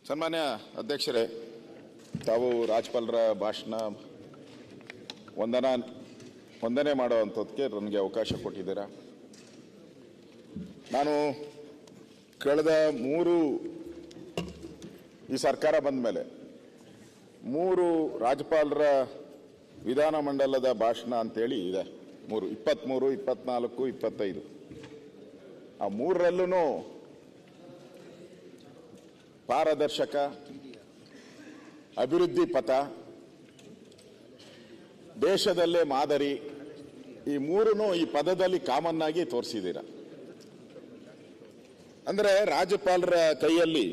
ಸನ್ಮಾನ್ಯ ಅಧ್ಯಕ್ಷರೇ, ತಾವು ರಾಜ್ಯಪಾಲರ ಭಾಷಣ ವಂದನೆ ಮಾಡುವಂಥದ್ದಕ್ಕೆ ನನಗೆ ಅವಕಾಶ ಕೊಟ್ಟಿದ್ದೀರಾ. ನಾನು ಕಳೆದ ಈ ಸರ್ಕಾರ ಬಂದ ಮೇಲೆ 3 ರಾಜ್ಯಪಾಲರ ವಿಧಾನಮಂಡಲದ ಭಾಷಣ ಅಂತೇಳಿ ಇದೆ. 23, 24, 25. ಆ 3ರಲ್ಲೂ ಪಾರದರ್ಶಕ, ಅಭಿವೃದ್ಧಿ ಪಥ, ದೇಶದಲ್ಲೇ ಮಾದರಿ, ಈ 3 ಈ ಪದದಲ್ಲಿ ಕಾಮನ್ ಆಗಿ ತೋರಿಸಿದ್ದೀರ. ಅಂದರೆ ರಾಜ್ಯಪಾಲರ ಕೈಯಲ್ಲಿ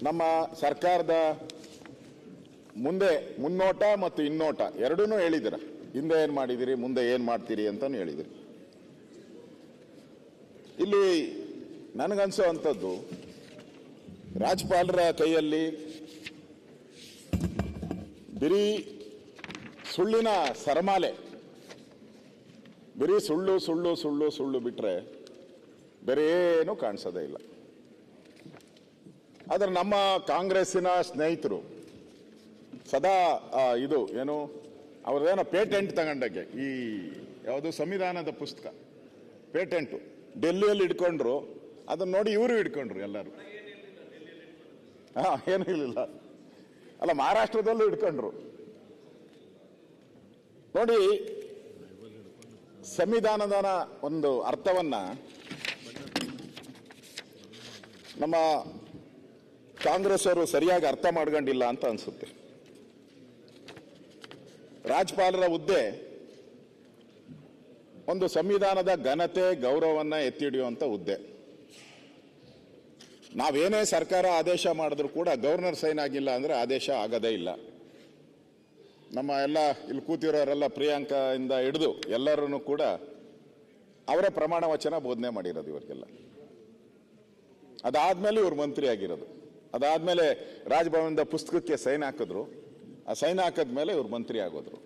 ನಮ್ಮ ಸರ್ಕಾರದ ಮುನ್ನೋಟ ಮತ್ತು ಹಿನ್ನೋಟ ಎರಡನ್ನೂ ಹೇಳಿದ್ದೀರ. ಹಿಂದೆ ಏನು ಮಾಡಿದಿರಿ, ಮುಂದೆ ಏನು ಮಾಡ್ತೀರಿ ಅಂತಾನು ಹೇಳಿದಿರಿ. ಇಲ್ಲಿ ನನಗನ್ಸುವಂಥದ್ದು, ರಾಜ್ಯಪಾಲರ ಕೈಯಲ್ಲಿ ಬರೀ ಸುಳ್ಳಿನ ಸರಮಾಲೆ, ಬರೀ ಸುಳ್ಳು ಸುಳ್ಳು ಸುಳ್ಳು ಸುಳ್ಳು ಬಿಟ್ಟರೆ ಬೇರೆ ಏನು ಕಾಣಿಸೋದೇ ಇಲ್ಲ. ಆದರೆ ನಮ್ಮ ಕಾಂಗ್ರೆಸ್ಸಿನ ಸ್ನೇಹಿತರು ಸದಾ ಅವ್ರದ್ದೇನೋ ಪೇಟೆಂಟ್ ತಗೊಂಡಾಗೆ, ಈ ಯಾವುದು ಸಂವಿಧಾನದ ಪುಸ್ತಕ ಪೇಟೆಂಟು ಡೆಲ್ಲಿಯಲ್ಲಿ ಇಟ್ಕೊಂಡ್ರು, ಅದನ್ನ ನೋಡಿ ಇವರು ಇಟ್ಕೊಂಡ್ರು ಎಲ್ಲರೂ. ಏನೂ ಇರಲಿಲ್ಲ, ಅಲ್ಲ ಮಹಾರಾಷ್ಟ್ರದಲ್ಲೂ ಇಟ್ಕೊಂಡ್ರು. ನೋಡಿ, ಸಂವಿಧಾನದ ಒಂದು ಅರ್ಥವನ್ನ ನಮ್ಮ ಕಾಂಗ್ರೆಸ್ ಅವರು ಸರಿಯಾಗಿ ಅರ್ಥ ಮಾಡ್ಕೊಂಡಿಲ್ಲ ಅಂತ ಅನ್ಸುತ್ತೆ. ರಾಜ್ಯಪಾಲರ ಹುದ್ದೆ ಒಂದು ಸಂವಿಧಾನದ ಘನತೆ, ಗೌರವವನ್ನು ಎತ್ತಿ ಹಿಡಿಯುವಂಥ ಹುದ್ದೆ. ನಾವೇನೇ ಸರ್ಕಾರ ಆದೇಶ ಮಾಡಿದ್ರು ಕೂಡ ಗವರ್ನರ್ ಸೈನ್ ಆಗಿಲ್ಲ ಅಂದರೆ ಆದೇಶ ಆಗೋದೇ ಇಲ್ಲ. ನಮ್ಮ ಎಲ್ಲ ಇಲ್ಲಿ ಕೂತಿರೋರೆಲ್ಲ ಪ್ರಿಯಾಂಕಾ ಇಂದ ಹಿಡಿದು ಎಲ್ಲರೂ ಕೂಡ ಅವರೇ ಪ್ರಮಾಣ ವಚನ ಬೋಧನೆ ಮಾಡಿರೋದು ಇವರಿಗೆಲ್ಲ. ಅದಾದ್ಮೇಲೆ ಇವರು ಮಂತ್ರಿ ಆಗಿರೋದು. ಅದಾದ್ಮೇಲೆ ರಾಜಭವನದ ಪುಸ್ತಕಕ್ಕೆ ಸೈನ್ ಹಾಕಿದ್ರು. ಆ ಸೈನ್ ಹಾಕಿದ್ಮೇಲೆ ಇವರು ಮಂತ್ರಿ ಆಗೋದ್ರು.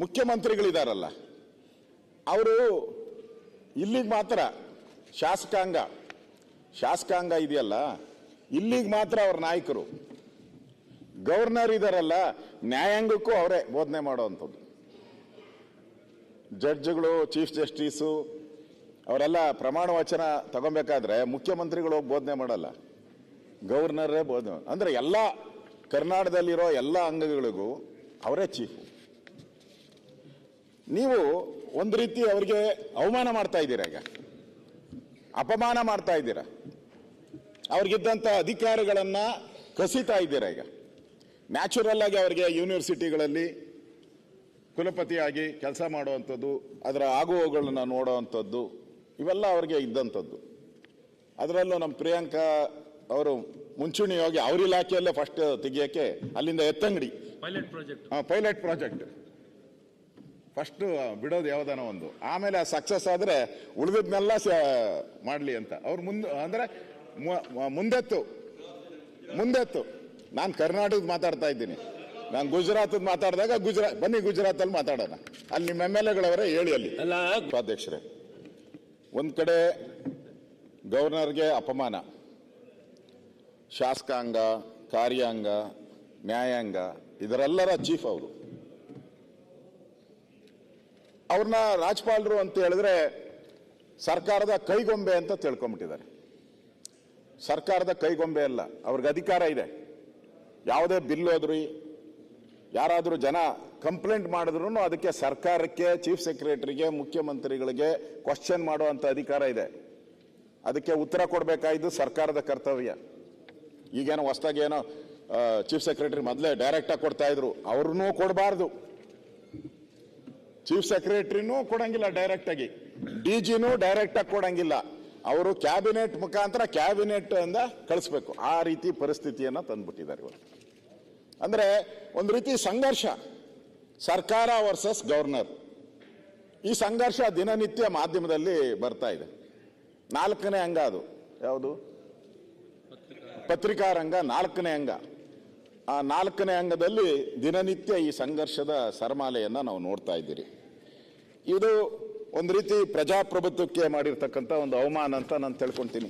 ಮುಖ್ಯಮಂತ್ರಿಗಳಿದಾರಲ್ಲ, ಅವರು ಇಲ್ಲಿಗೆ ಮಾತ್ರ ಶಾಸಕಾಂಗ ಇದೆಯಲ್ಲ, ಇಲ್ಲಿಗೆ ಮಾತ್ರ ಅವ್ರ ನಾಯಕರು. ಗವರ್ನರ್ ಇದಾರಲ್ಲ, ನ್ಯಾಯಾಂಗಕ್ಕೂ ಅವರೇ ಬೋಧನೆ ಮಾಡೋವಂಥದ್ದು. ಜಡ್ಜ್ಗಳು, ಚೀಫ್ ಜಸ್ಟಿಸು ಅವರೆಲ್ಲ ಪ್ರಮಾಣ ವಚನ ತಗೊಬೇಕಾದ್ರೆ ಮುಖ್ಯಮಂತ್ರಿಗಳು ಹೋಗಿ ಬೋಧನೆ ಮಾಡಲ್ಲ, ಗವರ್ನರೇ ಬೋಧನೆ. ಅಂದ್ರೆ ಎಲ್ಲ ಕರ್ನಾಟಕದಲ್ಲಿರೋ ಎಲ್ಲ ಅಂಗಗಳಿಗೂ ಅವರೇ ಚೀಫು. ನೀವು ಒಂದು ರೀತಿ ಅವರಿಗೆ ಅವಮಾನ ಮಾಡ್ತಾ ಇದ್ದೀರಾ, ಈಗ ಅಪಮಾನ ಮಾಡ್ತಾ ಇದ್ದೀರಾ, ಅವ್ರಿಗಿದ್ದಂಥ ಅಧಿಕಾರಗಳನ್ನ ಕಸಿತಾ ಇದ್ದೀರಾ. ಈಗ ನ್ಯಾಚುರಲ್ ಆಗಿ ಅವರಿಗೆ ಯೂನಿವರ್ಸಿಟಿಗಳಲ್ಲಿ ಕುಲಪತಿಯಾಗಿ ಕೆಲಸ ಮಾಡುವಂಥದ್ದು, ಅದರ ಆಗುವವುಗಳನ್ನ ನೋಡುವಂಥದ್ದು, ಇವೆಲ್ಲ ಅವ್ರಿಗೆ ಇದ್ದಂಥದ್ದು. ಅದರಲ್ಲೂ ನಮ್ಮ ಪ್ರಿಯಾಂಕಾ ಅವರು ಮುಂಚೂಣಿ ಹೋಗಿ ಅವ್ರ ಇಲಾಖೆಯಲ್ಲೇ ಫಸ್ಟ್ ತೆಗಿಯೋಕ್ಕೆ ಅಲ್ಲಿಂದ ಎತ್ತಂಗಡಿ ಪೈಲಟ್ ಪ್ರಾಜೆಕ್ಟ್ ಫಸ್ಟ್ ಬಿಡೋದು ಯಾವುದಾನ ಒಂದು, ಆಮೇಲೆ ಆ ಸಕ್ಸಸ್ ಆದರೆ ಉಳಿದದ್ನೆಲ್ಲ ಮಾಡಲಿ ಅಂತ ಅವ್ರು ಮುಂದೆತ್ತು. ನಾನು ಕರ್ನಾಟಕದ ಮಾತಾಡ್ತಾ ಇದ್ದೀನಿ. ನಾನು ಗುಜರಾತದ ಮಾತಾಡಿದಾಗ ಬನ್ನಿ ಗುಜರಾತಲ್ಲಿ ಮಾತಾಡೋಣ, ಅಲ್ಲಿ ನಿಮ್ಮ MLA ಗಳವರೇ ಹೇಳಿ. ಅಲ್ಲಿ ಅಧ್ಯಕ್ಷರೇ, ಒಂದ್ ಕಡೆ ಗವರ್ನರ್ಗೆ ಅಪಮಾನ, ಶಾಸಕಾಂಗ, ಕಾರ್ಯಾಂಗ, ನ್ಯಾಯಾಂಗ ಇದರೆಲ್ಲರ ಚೀಫ್ ಅವರು. ಅವ್ರನ್ನ ರಾಜ್ಯಪಾಲರು ಅಂತ ಹೇಳಿದ್ರೆ ಸರ್ಕಾರದ ಕೈಗೊಂಬೆ ಅಂತ ತಿಳ್ಕೊಂಡ್ಬಿಟ್ಟಿದ್ದಾರೆ. ಸರ್ಕಾರದ ಕೈಗೊಂಬೆ ಅಲ್ಲ, ಅವ್ರಿಗೆ ಅಧಿಕಾರ ಇದೆ. ಯಾವುದೇ ಬಿಲ್ ಹೋದ್ರು, ಯಾರಾದರೂ ಜನ ಕಂಪ್ಲೇಂಟ್ ಮಾಡಿದ್ರು ಅದಕ್ಕೆ ಸರ್ಕಾರಕ್ಕೆ, ಚೀಫ್ ಸೆಕ್ರೆಟರಿಗೆ, ಮುಖ್ಯಮಂತ್ರಿಗಳಿಗೆ ಕ್ವಶನ್ ಮಾಡುವಂತ ಅಧಿಕಾರ ಇದೆ. ಅದಕ್ಕೆ ಉತ್ತರ ಕೊಡಬೇಕಾಗಿದ್ದು ಸರ್ಕಾರದ ಕರ್ತವ್ಯ. ಈಗೇನೋ ಹೊಸದಾಗಿ ಏನೋ ಚೀಫ್ ಸೆಕ್ರೆಟರಿ ಮೊದಲೇ ಡೈರೆಕ್ಟ್ ಆಗಿ ಕೊಡ್ತಾ ಇದ್ರು, ಅವ್ರನ್ನೂ ಕೊಡಬಾರ್ದು. ಚೀಫ್ ಸೆಕ್ರೆಟರಿನೂ ಕೊಡಂಗಿಲ್ಲ ಡೈರೆಕ್ಟ್ ಆಗಿ, DGನೂ ಡೈರೆಕ್ಟ್ ಆಗಿ ಕೊಡಂಗಿಲ್ಲ. ಅವರು ಕ್ಯಾಬಿನೆಟ್ ಮುಖಾಂತರ ಕ್ಯಾಬಿನೆಟ್ ಅಂದ ಕಳಿಸ್ಬೇಕು. ಆ ರೀತಿ ಪರಿಸ್ಥಿತಿಯನ್ನ ತಂದ್ಬಿಟ್ಟಿದ್ದಾರೆ ಇವರು. ಅಂದ್ರೆ ಒಂದು ರೀತಿ ಸಂಘರ್ಷ, ಸರ್ಕಾರ ವರ್ಸಸ್ ಗವರ್ನರ್. ಈ ಸಂಘರ್ಷ ದಿನನಿತ್ಯ ಮಾಧ್ಯಮದಲ್ಲಿ ಬರ್ತಾ ಇದೆ. 4ನೇ ಅಂಗ ಅದು ಯಾವುದು, ಪತ್ರಿಕಾ ರಂಗ 4ನೇ ಅಂಗ. ಆ 4ನೇ ಅಂಗದಲ್ಲಿ ದಿನನಿತ್ಯ ಈ ಸಂಘರ್ಷದ ಸರಮಾಲೆಯನ್ನ ನಾವು ನೋಡ್ತಾ ಇದ್ದೀರಿ. ಇದು ಒಂದು ರೀತಿ ಪ್ರಜಾಪ್ರಭುತ್ವಕ್ಕೆ ಮಾಡಿರ್ತಕ್ಕಂಥ ಒಂದು ಅವಮಾನ ಅಂತ ನಾನು ತಿಳ್ಕೊಂತೀನಿ.